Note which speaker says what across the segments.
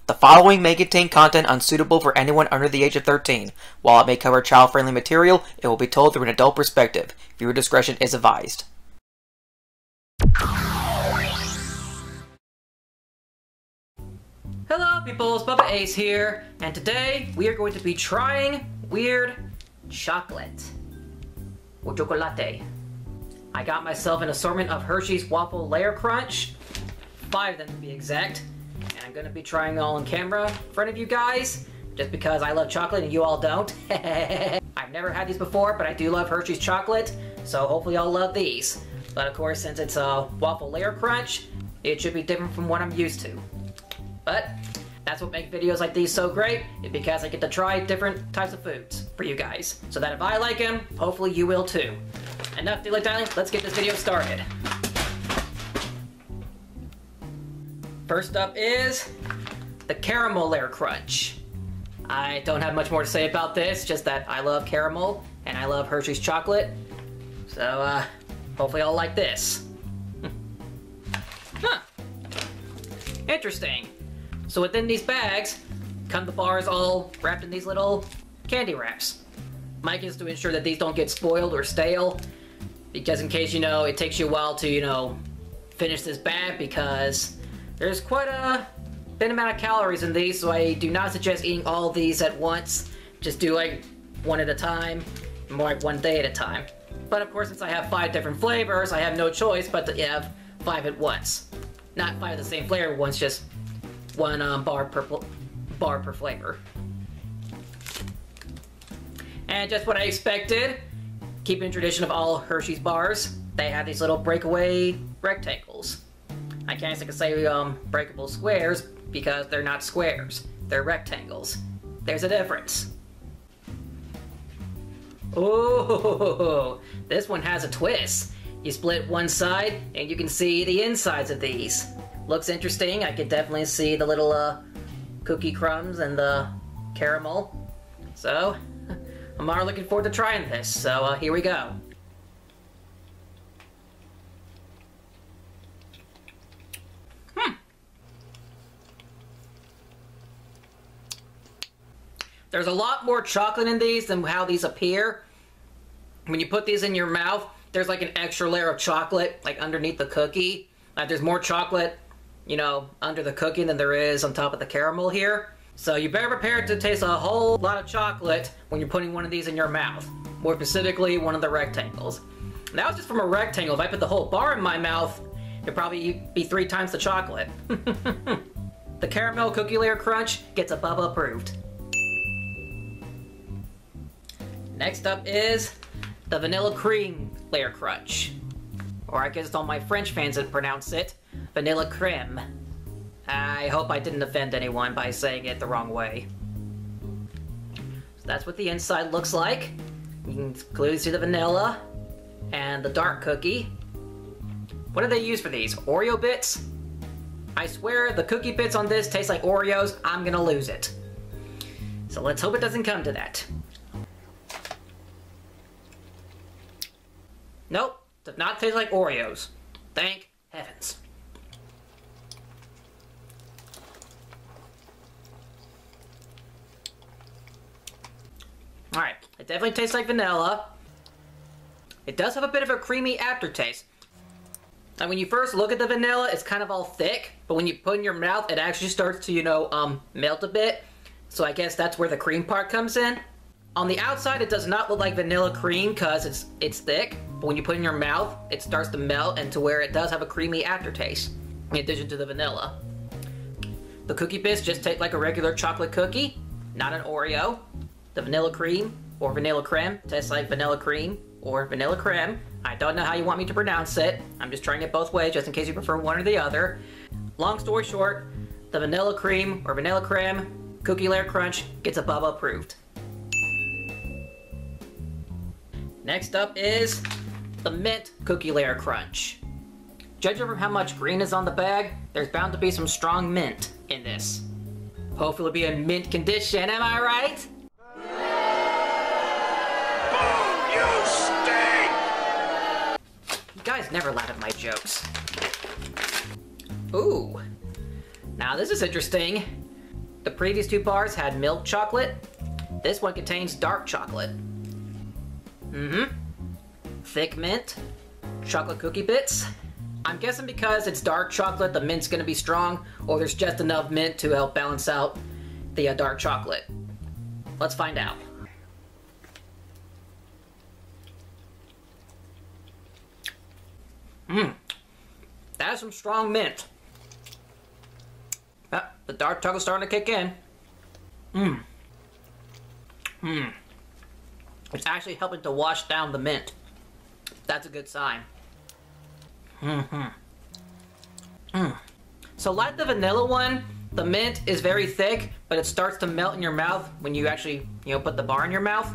Speaker 1: The following may contain content unsuitable for anyone under the age of 13. While it may cover child-friendly material, it will be told through an adult perspective. Viewer discretion is advised.
Speaker 2: Hello peoples, Bubba Ace here, and today we are going to be trying weird chocolate. Or chocolate. I got myself an assortment of Hershey's Waffle Layer Crunch, 5 of them to be exact, and I'm going to be trying all on camera in front of you guys, just because I love chocolate and you all don't. I've never had these before, but I do love Hershey's chocolate, so hopefully y'all love these. But of course, since it's a Waffle Layer Crunch, it should be different from what I'm used to. But that's what makes videos like these so great, is because I get to try different types of foods for you guys. So that if I like them, hopefully you will too. Enough dilly-dallying, let's get this video started. First up is the Caramel Layer Crunch. I don't have much more to say about this, just that I love caramel and I love Hershey's chocolate. So, hopefully I'll like this. Huh. Interesting. So within these bags come the bars all wrapped in these little candy wraps. My guess is to ensure that these don't get spoiled or stale, because in case it takes you a while to finish this bag, because there's quite a thin amount of calories in these, so I do not suggest eating all these at once. Just do like one at a time, more like one day at a time. But of course, since I have 5 different flavors, I have no choice but to have 5 at once. Not 5 of the same flavor at once, just one bar per flavor. And just what I expected, keeping tradition of all Hershey's bars, they have these little breakaway rectangles. I can't exactly say breakable squares because they're not squares, they're rectangles. There's a difference. Oh, this one has a twist. You split one side and you can see the insides of these. Looks interesting. I can definitely see the little cookie crumbs and the caramel. So, I'm already looking forward to trying this. So, here we go. There's a lot more chocolate in these than how these appear. When you put these in your mouth, there's like an extra layer of chocolate, like underneath the cookie. Like there's more chocolate, under the cookie than there is on top of the caramel here. So you better prepare to taste a whole lot of chocolate when you're putting one of these in your mouth. More specifically, one of the rectangles. And that was just from a rectangle. If I put the whole bar in my mouth, it'd probably be 3 times the chocolate. The Caramel Cookie Layer Crunch gets a Bubba approved. Next up is the Vanilla Cream Layer Crunch. Or I guess all my French fans that pronounce it, Vanilla Creme. I hope I didn't offend anyone by saying it the wrong way. So that's what the inside looks like. You can clearly see the vanilla and the dark cookie. What do they use for these? Oreo bits? I swear the cookie bits on this taste like Oreos. I'm gonna lose it. So let's hope it doesn't come to that. Nope, does not taste like Oreos. Thank heavens. Alright, it definitely tastes like vanilla. It does have a bit of a creamy aftertaste. And when you first look at the vanilla, it's kind of all thick, but when you put it in your mouth, it actually starts to, melt a bit. So I guess that's where the cream part comes in. On the outside, it does not look like vanilla cream because it's thick, but when you put it in your mouth, it starts to melt and to where it does have a creamy aftertaste, in addition to the vanilla. The cookie bits just taste like a regular chocolate cookie, not an Oreo. The vanilla cream, or vanilla creme, tastes like vanilla cream, or vanilla creme. I don't know how you want me to pronounce it. I'm just trying it both ways, just in case you prefer one or the other. Long story short, the vanilla cream, or vanilla creme, Cookie Layer Crunch gets a Bubba approved. Next up is the Mint Cookie Layer Crunch. Judging from how much green is on the bag, there's bound to be some strong mint in this. Hopefully it'll be in mint condition, am I right? Boom, you stink! You guys never laugh at my jokes. Ooh. Now this is interesting. The previous two bars had milk chocolate. This one contains dark chocolate. Thick mint, chocolate cookie bits. I'm guessing because it's dark chocolate, the mint's gonna be strong, or there's just enough mint to help balance out the dark chocolate. Let's find out. That's some strong mint. The dark chocolate's starting to kick in. It's actually helping to wash down the mint. That's a good sign. So like the vanilla one, the mint is very thick, but it starts to melt in your mouth when you actually, put the bar in your mouth.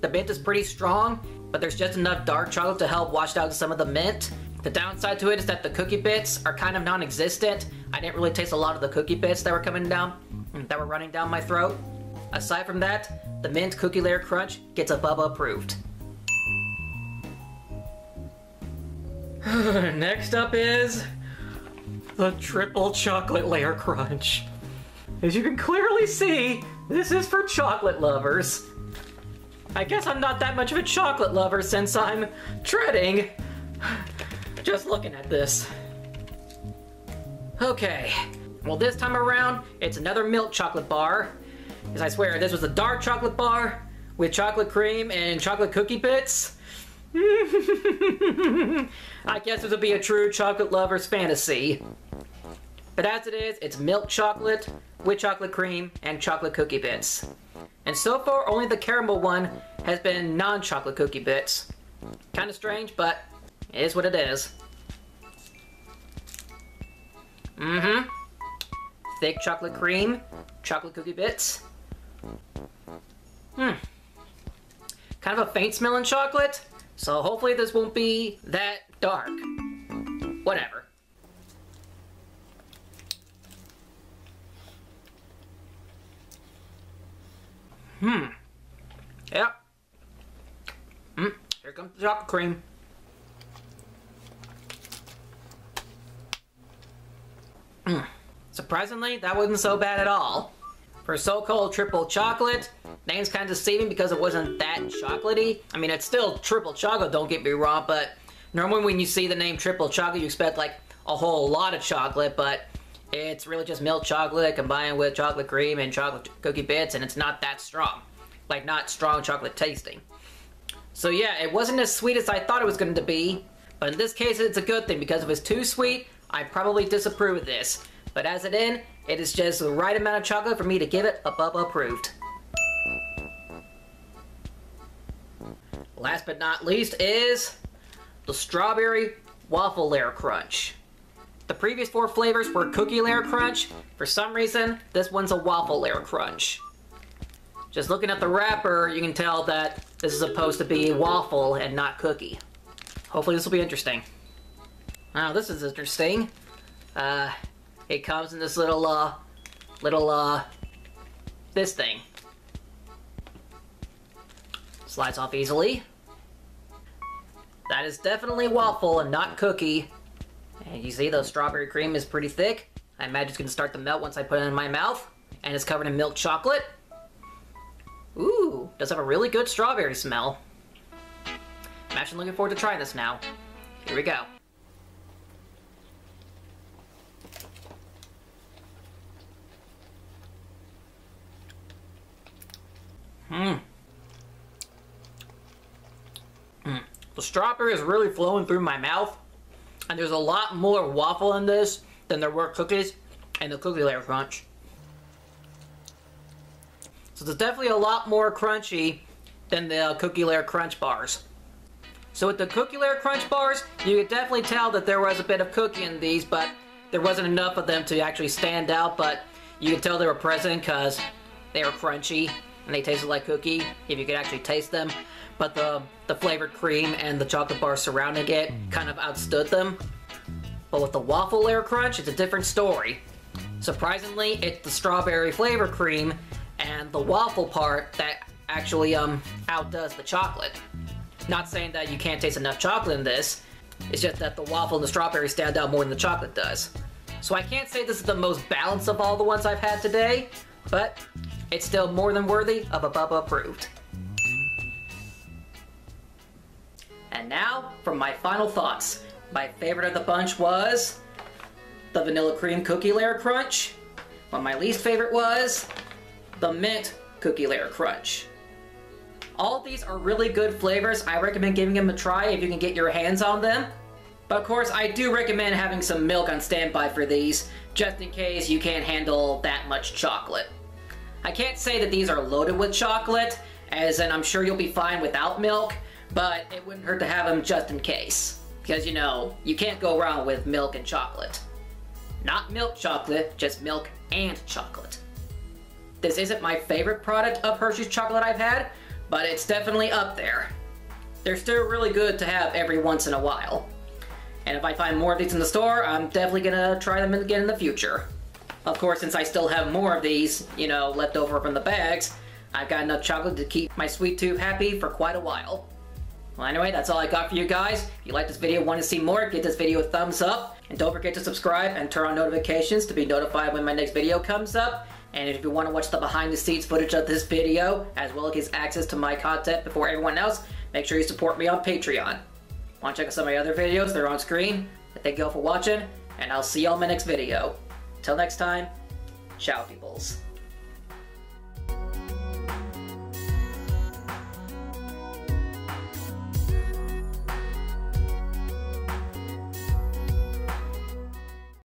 Speaker 2: The mint is pretty strong, but there's just enough dark chocolate to help wash out some of the mint. The downside to it is that the cookie bits are kind of non-existent. I didn't really taste a lot of the cookie bits that were running down my throat. Aside from that, the mint cookie layer crunch gets a Bubba approved. Next up is the triple chocolate layer crunch. As you can clearly see, this is for chocolate lovers. I guess I'm not that much of a chocolate lover since I'm treading. Just looking at this. Okay, well this time around, it's another milk chocolate bar. Because I swear, this was a dark chocolate bar with chocolate cream and chocolate cookie bits. I guess this would be a true chocolate lover's fantasy. But as it is, it's milk chocolate with chocolate cream and chocolate cookie bits. And so far, only the caramel one has been non-chocolate cookie bits. Kind of strange, but it is what it is. Thick chocolate cream, chocolate cookie bits. Kind of a faint smelling chocolate, so hopefully this won't be that dark. Whatever. Yep. Here comes the chocolate cream. Surprisingly, that wasn't so bad at all. For so-called triple chocolate, name's kind of deceiving because it wasn't that chocolatey. I mean, it's still triple chocolate, don't get me wrong, but normally when you see the name triple chocolate, you expect like a whole lot of chocolate, but it's really just milk chocolate combined with chocolate cream and chocolate cookie bits, and it's not that strong. Like, not strong chocolate tasting. So yeah, it wasn't as sweet as I thought it was going to be, but in this case it's a good thing because if it's too sweet, I'd probably disapprove of this. But as it is just the right amount of chocolate for me to give it a Bubba approved. Last but not least is the strawberry waffle layer crunch. The previous 4 flavors were cookie layer crunch. For some reason, this one's a waffle layer crunch. Just looking at the wrapper, you can tell that this is supposed to be waffle and not cookie. Hopefully this will be interesting. Now this is interesting. It comes in this little this thing. Slides off easily. That is definitely waffle and not cookie. And you see the strawberry cream is pretty thick. I imagine it's going to start to melt once I put it in my mouth. And it's covered in milk chocolate. Ooh, does have a really good strawberry smell. I'm actually looking forward to trying this now. Here we go. The strawberry is really flowing through my mouth, and there's a lot more waffle in this than there were cookies and the cookie layer crunch. So there's definitely a lot more crunchy than the cookie layer crunch bars. So with the cookie layer crunch bars, you could definitely tell that there was a bit of cookie in these, but there wasn't enough of them to actually stand out, but you could tell they were present because they were crunchy and they tasted like cookie, if you could actually taste them. But the flavored cream and the chocolate bar surrounding it kind of outstood them. But with the waffle layer crunch, it's a different story. Surprisingly, it's the strawberry flavor cream and the waffle part that actually outdoes the chocolate. Not saying that you can't taste enough chocolate in this, it's just that the waffle and the strawberry stand out more than the chocolate does. So I can't say this is the most balanced of all the ones I've had today, but it's still more than worthy of a Bubba approved. And now, for my final thoughts. My favorite of the bunch was the vanilla cream cookie layer crunch, while my least favorite was the mint cookie layer crunch. All of these are really good flavors. I recommend giving them a try if you can get your hands on them. But of course, I do recommend having some milk on standby for these, just in case you can't handle that much chocolate. I can't say that these are loaded with chocolate, as in I'm sure you'll be fine without milk, but it wouldn't hurt to have them just in case. Because, you know, you can't go wrong with milk and chocolate. Not milk chocolate, just milk and chocolate. This isn't my favorite product of Hershey's chocolate I've had, but it's definitely up there. They're still really good to have every once in a while. And if I find more of these in the store, I'm definitely gonna try them again in the future. Of course, since I still have more of these, you know, left over from the bags, I've got enough chocolate to keep my sweet tooth happy for quite a while. Well, anyway, that's all I got for you guys. If you like this video and want to see more, give this video a thumbs up. And don't forget to subscribe and turn on notifications to be notified when my next video comes up. And if you want to watch the behind the scenes footage of this video, as well as get access to my content before everyone else, make sure you support me on Patreon. Want to check out some of my other videos? They're on screen. Thank you all for watching, and I'll see you all in my next video. Till next time, ciao peoples.